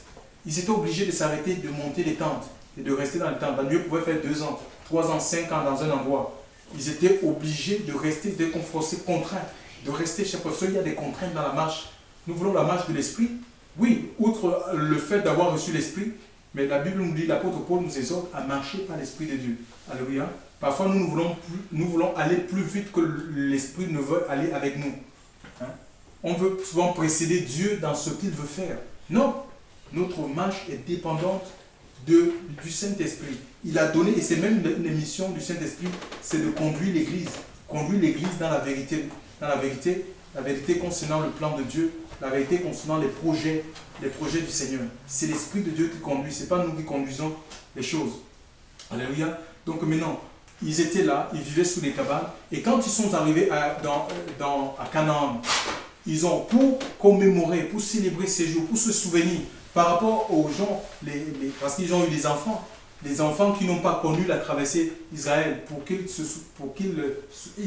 Ils étaient obligés de s'arrêter, de monter les tentes et de rester dans les tentes. La nuée pouvait faire 2 ans, 3 ans, 5 ans dans un endroit. Ils étaient obligés de rester, de confronter, contraints, de rester chez eux. Il y a des contraintes dans la marche. Nous voulons la marche de l'Esprit. Oui, outre le fait d'avoir reçu l'Esprit, mais la Bible nous dit, l'apôtre Paul nous exhorte à marcher par l'Esprit de Dieu. Alléluia. Parfois, nous voulons aller plus vite que l'Esprit ne veut aller avec nous. Hein? On veut souvent précéder Dieu dans ce qu'il veut faire. Non, notre marche est dépendante du Saint-Esprit. Il a donné, et c'est même une mission du Saint-Esprit, c'est de conduire l'Église. Conduire l'Église dans la vérité. Dans la vérité concernant le plan de Dieu, la vérité concernant les projets du Seigneur. C'est l'Esprit de Dieu qui conduit, ce n'est pas nous qui conduisons les choses. Alléluia. Donc maintenant, ils étaient là, ils vivaient sous les cabanes. Et quand ils sont arrivés à Canaan, ils ont, pour commémorer, pour célébrer ces jours, pour se souvenir par rapport aux gens, parce qu'ils ont eu des enfants qui n'ont pas connu la traversée d'Israël, pour qu'ils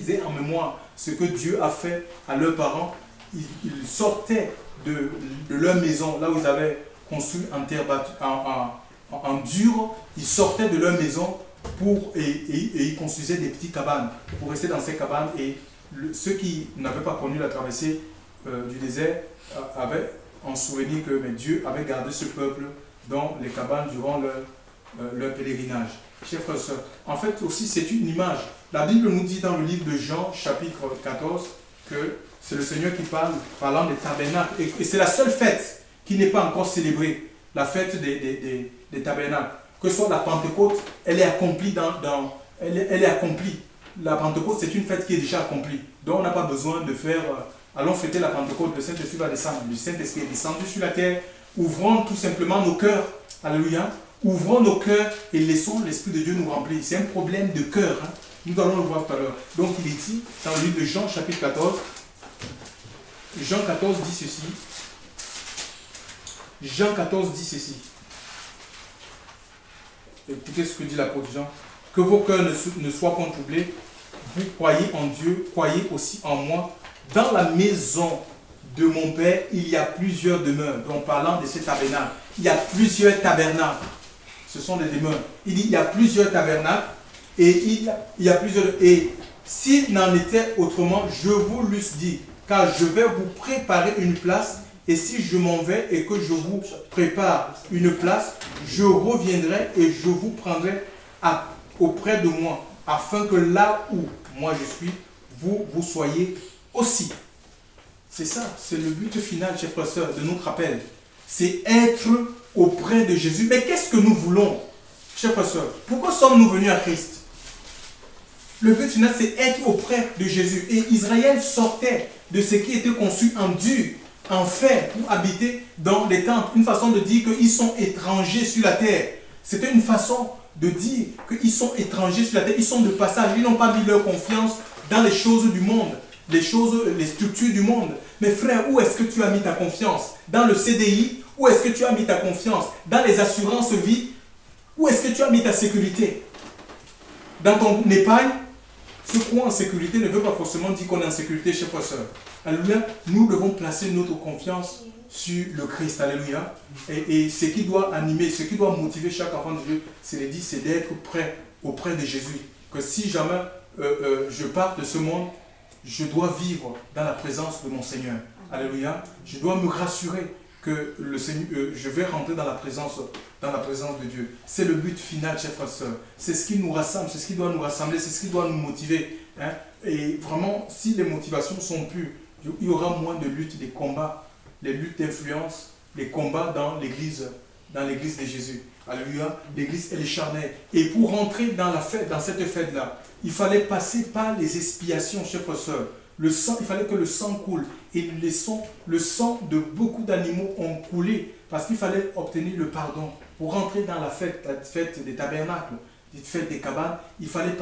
aient en mémoire ce que Dieu a fait à leurs parents. Ils sortaient de leur maison, là où ils avaient construit en terre battue, en dur. Ils sortaient de leur maison et ils construisaient des petites cabanes pour rester dans ces cabanes. Et ceux qui n'avaient pas connu la traversée du désert avaient en souvenir que Dieu avait gardé ce peuple dans les cabanes durant leur pèlerinage. Chers frères et sœurs, en fait aussi c'est une image. La Bible nous dit dans le livre de Jean, chapitre 14, que c'est le Seigneur qui parle, parlant des tabernacles. Et c'est la seule fête qui n'est pas encore célébrée, la fête des tabernacles. Que ce soit la Pentecôte, elle est accomplie elle est accomplie. La Pentecôte, c'est une fête qui est déjà accomplie. Donc on n'a pas besoin de faire... allons fêter la Pentecôte, le Saint-Esprit va descendre. Le Saint-Esprit est descendu sur la terre. Ouvrons tout simplement nos cœurs. Alléluia. Ouvrons nos cœurs et laissons l'Esprit de Dieu nous remplir. C'est un problème de cœur. Hein. Nous allons le voir tout à l'heure. Donc il est dit dans le livre de Jean, chapitre 14. Jean 14 dit ceci. Jean 14 dit ceci. Écoutez ce que dit l'apôtre Jean. Que vos cœurs ne soient pas troublés. Vous croyez en Dieu, croyez aussi en moi. Dans la maison de mon Père, il y a plusieurs demeures. Donc parlant de ces tabernacles, il y a plusieurs tabernacles. Ce sont des demeures. Il dit il y a plusieurs tabernacles et il y a plusieurs. Et s'il n'en était autrement, je vous l'eusse dit, car je vais vous préparer une place. Et si je m'en vais et que je vous prépare une place, je reviendrai et je vous prendrai auprès de moi, afin que là où moi je suis, vous soyez aussi. C'est ça, c'est le but final, chers frères et sœurs, de notre appel. C'est être auprès de Jésus. Mais qu'est-ce que nous voulons, chers frères et sœurs? Pourquoi sommes-nous venus à Christ? Le but final, c'est être auprès de Jésus. Et Israël sortait de ce qui était conçu en dur, en fer, pour habiter dans les tentes. Une façon de dire qu'ils sont étrangers sur la terre. C'était une façon de dire qu'ils sont étrangers sur la terre. Ils sont de passage. Ils n'ont pas mis leur confiance dans les choses du monde. Les structures du monde. Mais frère, où est-ce que tu as mis ta confiance? Dans le CDI? Où est-ce que tu as mis ta confiance? Dans les assurances vie? Où est-ce que tu as mis ta sécurité? Dans ton épargne? Se croire en sécurité ne veut pas forcément dire qu'on est en sécurité, chers frères et sœurs. Alléluia. Nous devons placer notre confiance sur le Christ. Alléluia. Et ce qui doit animer, ce qui doit motiver chaque enfant de Dieu, c'est d'être prêt auprès de Jésus. Que si jamais je pars de ce monde, je dois vivre dans la présence de mon Seigneur. Alléluia. Je dois me rassurer que le Seigneur, je vais rentrer dans la présence de Dieu. C'est le but final, chers frères et sœurs. C'est ce qui nous rassemble, c'est ce qui doit nous rassembler, c'est ce qui doit nous motiver. Hein? Et vraiment, si les motivations sont pures, il y aura moins de luttes, des combats, les luttes d'influence, les combats dans l'église de Jésus. Alléluia. L'église, elle est charnelle. Et pour rentrer dans cette fête-là, il fallait passer par les expiations, chers frères et sœurs. Le sang, il fallait que le sang coule. Et le sang de beaucoup d'animaux ont coulé parce qu'il fallait obtenir le pardon. Pour rentrer dans la fête des tabernacles, la fête des cabanes, il fallait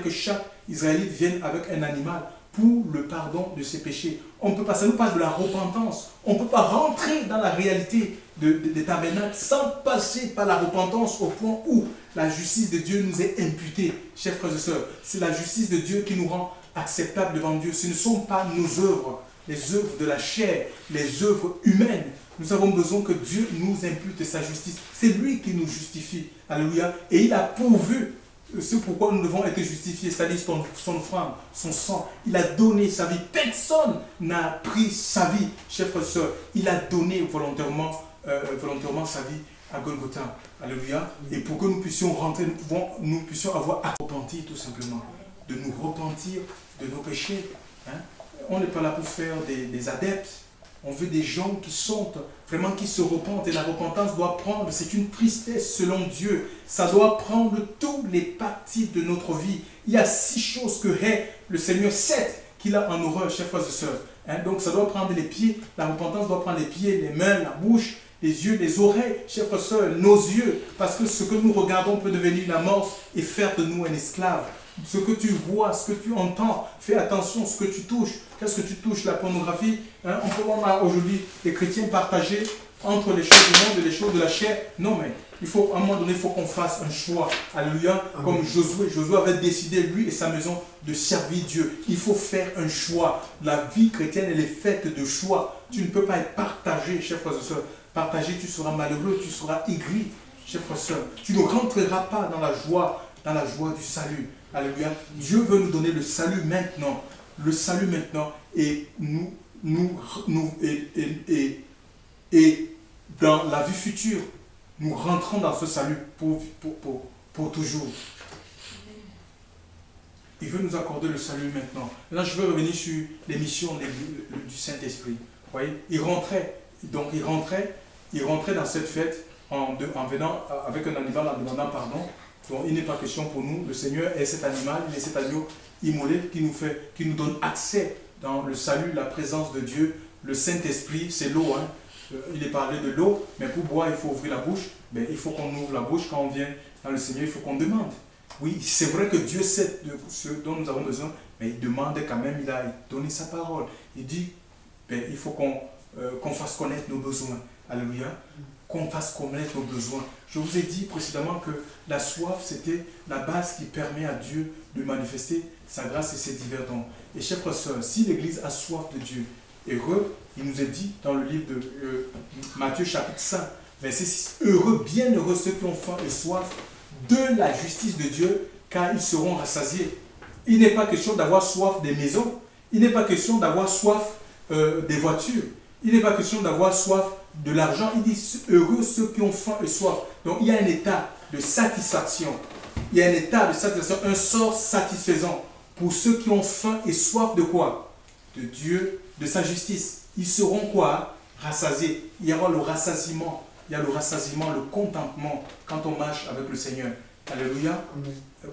que chaque Israélite vienne avec un animal pour le pardon de ses péchés. Ça nous parle de la repentance. On ne peut pas rentrer dans la réalité des tabernacles sans passer par la repentance au point où la justice de Dieu nous est imputée. Chers frères et sœurs, c'est la justice de Dieu qui nous rend acceptables devant Dieu. Ce ne sont pas nos œuvres, les œuvres de la chair, les œuvres humaines. Nous avons besoin que Dieu nous impute sa justice. C'est lui qui nous justifie. Alléluia. Et il a pourvu ce pourquoi nous devons être justifiés, c'est-à-dire son offrande, son sang. Il a donné sa vie. Personne n'a pris sa vie, chers frères et sœurs. Il a donné volontairement sa vie à Golgotha. Alléluia. Et pour que nous puissions rentrer, nous puissions avoir à repentir tout simplement. De nous repentir de nos péchés. Hein? On n'est pas là pour faire des adeptes. On veut des gens qui se repentent. Et la repentance doit prendre, c'est une tristesse selon Dieu. Ça doit prendre tous les parties de notre vie. Il y a 6 choses que hait le Seigneur, 7 qu'il a en horreur, chers frères et sœurs. Hein? Donc ça doit prendre les pieds. La repentance doit prendre les pieds, les mains, la bouche, les yeux, les oreilles, chers frères et sœurs, nos yeux. Parce que ce que nous regardons peut devenir une amorce et faire de nous un esclave. ce que tu vois, ce que tu entends. Fais attention à ce que tu touches. Qu'est-ce que tu touches? La pornographie, hein? On a aujourd'hui des chrétiens partagés entre les choses du monde et les choses de la chair. Non, mais à un moment donné, il faut qu'on fasse un choix. Alléluia. Comme Josué. Josué avait décidé, lui et sa maison, de servir Dieu. Il faut faire un choix. La vie chrétienne, elle est faite de choix. Tu ne peux pas être partagé, chers frères et sœurs. Partagé, tu seras malheureux, tu seras aigri, chers frères et sœurs. Tu ne rentreras pas dans la joie du salut. Alléluia. Dieu veut nous donner le salut maintenant. Le salut maintenant. Et et dans la vie future, nous rentrons dans ce salut pour toujours. Il veut nous accorder le salut maintenant. Là, je veux revenir sur les missions du Saint-Esprit. Vous voyez, il rentrait dans cette fête en venant avec un animal en demandant pardon. Donc il n'est pas question pour nous. Le Seigneur est cet animal, il est cet agneau immolé qui nous donne accès dans le salut, la présence de Dieu. Le Saint-Esprit, c'est l'eau. Hein. Il est parlé de l'eau, mais pour boire, il faut ouvrir la bouche. Mais il faut qu'on ouvre la bouche. Quand on vient dans le Seigneur, il faut qu'on demande. Oui, c'est vrai que Dieu sait de ce dont nous avons besoin, mais il demande quand même, il a donné sa parole. Il dit, il faut qu'on fasse connaître nos besoins. Alléluia. Qu'on fasse connaître nos besoins. Je vous ai dit précédemment que la soif, c'était la base qui permet à Dieu de manifester sa grâce et ses divers dons. Et chers frères et sœurs, si l'Église a soif de Dieu, heureux, il nous est dit dans le livre de Matthieu chapitre 5, verset 6, heureux, bienheureux ceux qui ont faim et soif de la justice de Dieu, car ils seront rassasiés. Il n'est pas question d'avoir soif des maisons, il n'est pas question d'avoir soif des voitures, il n'est pas question d'avoir soif de l'argent. Il dit heureux ceux qui ont faim et soif. Donc il y a un état de satisfaction, il y a un état de satisfaction, un sort satisfaisant pour ceux qui ont faim et soif de quoi? De Dieu, de sa justice. Ils seront quoi? Rassasiés. Il y aura le rassasiement. Il y a le rassasiement, le contentement quand on marche avec le Seigneur. Alléluia.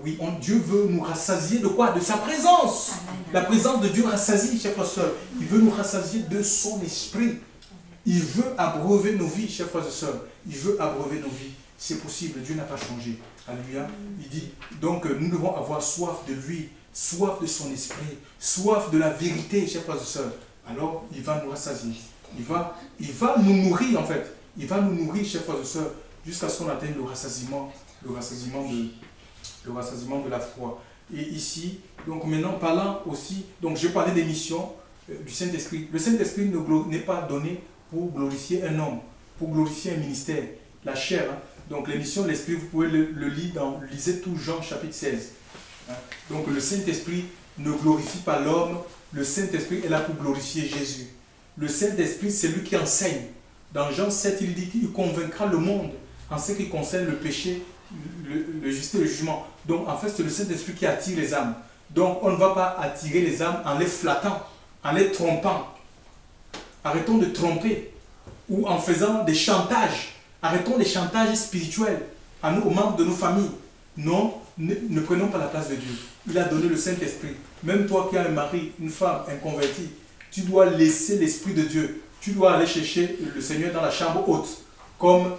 Oui, Dieu veut nous rassasier de quoi? De sa présence. La présence de Dieu rassasie, chers frères et sœurs. Il veut nous rassasier de son esprit. Il veut abreuver nos vies, chers frères et sœurs. Il veut abreuver nos vies. C'est possible, Dieu n'a pas changé. Alléluia. Il dit, donc nous devons avoir soif de lui, soif de son esprit, soif de la vérité, chers frères et sœurs. Alors, il va nous rassasier. Il va nous nourrir, en fait. Il va nous nourrir, chers frères et sœurs, jusqu'à ce qu'on atteigne le rassasiement de la foi. Et ici, donc maintenant, parlant aussi, donc je parlais des missions du Saint-Esprit. Le Saint-Esprit n'est pas donné pour glorifier un homme, pour glorifier un ministère, la chair. Hein. Donc les missions de l'Esprit, vous pouvez le lire lisez tout Jean chapitre 16. Hein. Donc le Saint-Esprit ne glorifie pas l'homme, le Saint-Esprit est là pour glorifier Jésus. Le Saint-Esprit, c'est lui qui enseigne. Dans Jean 7, il dit qu'il convaincra le monde en ce qui concerne le péché, le justice et le jugement. Donc en fait, c'est le Saint-Esprit qui attire les âmes. Donc on ne va pas attirer les âmes en les flattant, en les trompant. Arrêtons de tromper ou en faisant des chantages. Arrêtons les chantages spirituels à nous, aux membres de nos familles. Non, ne prenons pas la place de Dieu. Il a donné le Saint-Esprit. Même toi qui as un mari, une femme inconvertie, tu dois laisser l'Esprit de Dieu. Tu dois aller chercher le Seigneur dans la chambre haute. Comme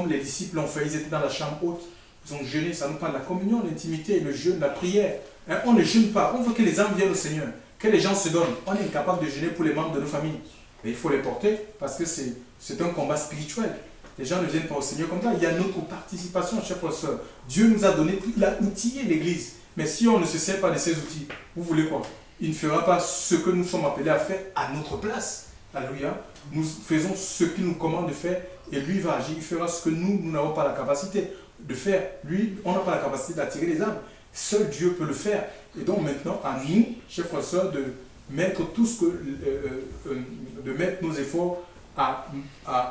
les disciples l'ont fait, ils étaient dans la chambre haute. Ils ont jeûné, ça nous parle de la communion, l'intimité, le jeûne, la prière. Hein, on ne jeûne pas, on veut que les âmes viennent au Seigneur. Que les gens se donnent. On est incapable de jeûner pour les membres de nos familles. Mais il faut les porter parce que c'est un combat spirituel. Les gens ne viennent pas au Seigneur comme ça. Il y a notre participation, chers frères et sœurs. Dieu nous a donné, il a outillé l'Église. Mais si on ne se sert pas de ces outils, vous voulez quoi? Il ne fera pas ce que nous sommes appelés à faire à notre place. Alléluia. Nous faisons ce qu'il nous commande de faire et lui va agir. Il fera ce que nous n'avons pas la capacité de faire. Lui, on n'a pas la capacité d'attirer les âmes. Seul Dieu peut le faire. Et donc maintenant, à nous, chers frères et sœurs, de mettre de mettre nos efforts à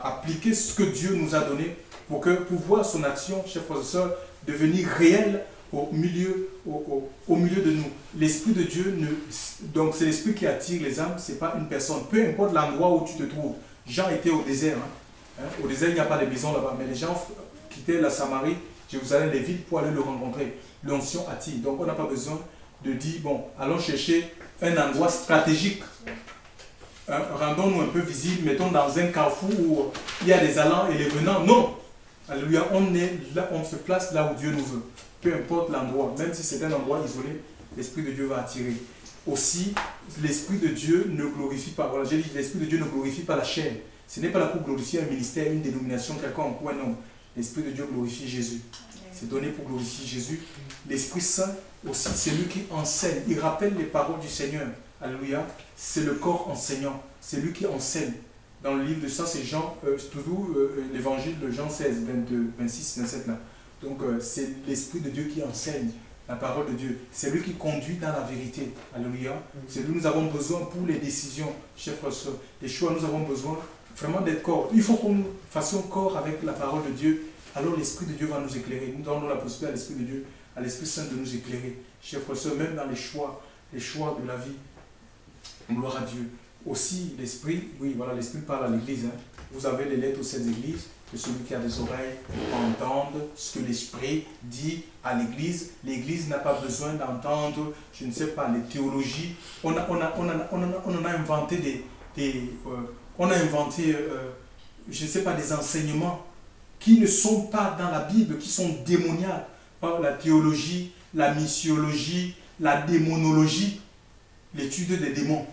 appliquer ce que Dieu nous a donné pour voir son action, chers frères et sœurs, devenir réelle au milieu de nous. L'Esprit de Dieu, donc c'est l'Esprit qui attire les âmes, ce n'est pas une personne. Peu importe l'endroit où tu te trouves. Jean était au désert. Au désert, il n'y a pas de maison là-bas, mais les gens quittaient la Samarie, Jérusalem, les villes pour aller le rencontrer. L'onction attire. Donc on n'a pas besoin de dire, bon, allons chercher un endroit stratégique. Rendons-nous un peu visibles, mettons dans un carrefour où il y a des allants et les venants. Non. Alléluia, on est là, on se place là où Dieu nous veut. peu importe l'endroit, même si c'est un endroit isolé, l'Esprit de Dieu va attirer. Aussi, l'Esprit de Dieu ne glorifie pas, voilà, j'ai dit, l'Esprit de Dieu ne glorifie pas la chair. Ce n'est pas là pour glorifier un ministère, une dénomination quelconque ou un homme. L'Esprit de Dieu glorifie Jésus. C'est donné pour glorifier Jésus. L'Esprit Saint aussi, c'est lui qui enseigne. Il rappelle les paroles du Seigneur. Alléluia. C'est le corps enseignant. C'est lui qui enseigne. Dans le livre de ça, c'est Jean, toujours l'évangile de Jean 16, 22, 26, 27 là. Donc c'est l'Esprit de Dieu qui enseigne la parole de Dieu. C'est lui qui conduit dans la vérité. Alléluia. C'est lui que nous avons besoin pour les décisions, chers frères et sœurs. Les choix, nous avons besoin vraiment d'être corps. Il faut que nous fassions corps avec la parole de Dieu. Alors l'Esprit de Dieu va nous éclairer. Nous donnons la possibilité à l'Esprit de Dieu, à l'Esprit Saint de nous éclairer. Chers frères et sœurs, même dans les choix de la vie. Gloire à Dieu. Aussi, l'Esprit, oui, voilà, l'Esprit parle à l'Église. Hein. Vous avez les lettres aux 7 églises, que celui qui a des oreilles entende ce que l'Esprit dit à l'Église. L'Église n'a pas besoin d'entendre, je ne sais pas, les théologies. On a inventé je ne sais pas, des enseignements qui ne sont pas dans la Bible, qui sont démoniaques. La théologie, la missiologie, la démonologie, l'étude des démons.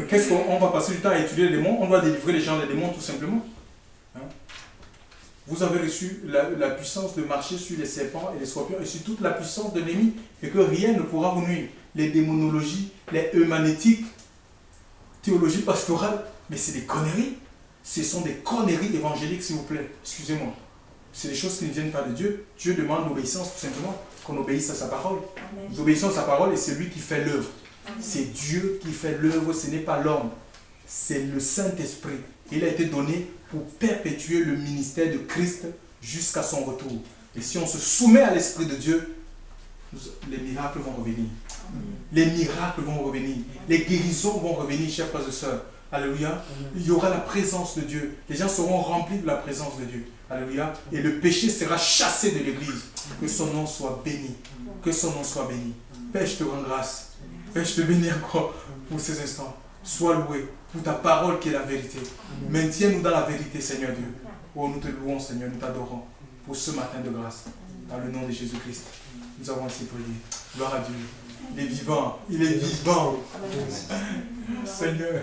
Qu'est-ce qu'on va passer du temps à étudier les démons? On doit délivrer les gens des démons tout simplement. Hein? Vous avez reçu la puissance de marcher sur les serpents et les scorpions et sur toute la puissance de l'ennemi et que rien ne pourra vous nuire. Les démonologies, les eumanétiques, théologie pastorale, mais c'est des conneries. Ce sont des conneries évangéliques, s'il vous plaît. Excusez-moi. C'est des choses qui ne viennent pas de Dieu. Dieu demande l'obéissance tout simplement, qu'on obéisse à sa parole. Nous obéissons à sa parole et c'est lui qui fait l'œuvre. C'est Dieu qui fait l'œuvre, ce n'est pas l'homme. C'est le Saint-Esprit. Il a été donné pour perpétuer le ministère de Christ jusqu'à son retour. Et si on se soumet à l'Esprit de Dieu, les miracles vont revenir. Les miracles vont revenir. Les guérisons vont revenir, chers frères et sœurs. Alléluia. Il y aura la présence de Dieu. Les gens seront remplis de la présence de Dieu. Alléluia. Et le péché sera chassé de l'Église. Que son nom soit béni. Que son nom soit béni. Père, je te rends grâce. Père, je te bénis encore pour ces instants. Sois loué pour ta parole qui est la vérité. Maintiens-nous dans la vérité, Seigneur Dieu. Oh, nous te louons, Seigneur, nous t'adorons pour ce matin de grâce. Dans le nom de Jésus-Christ, nous avons ainsi prié. Gloire à Dieu. Il est vivant. Il est vivant. Seigneur.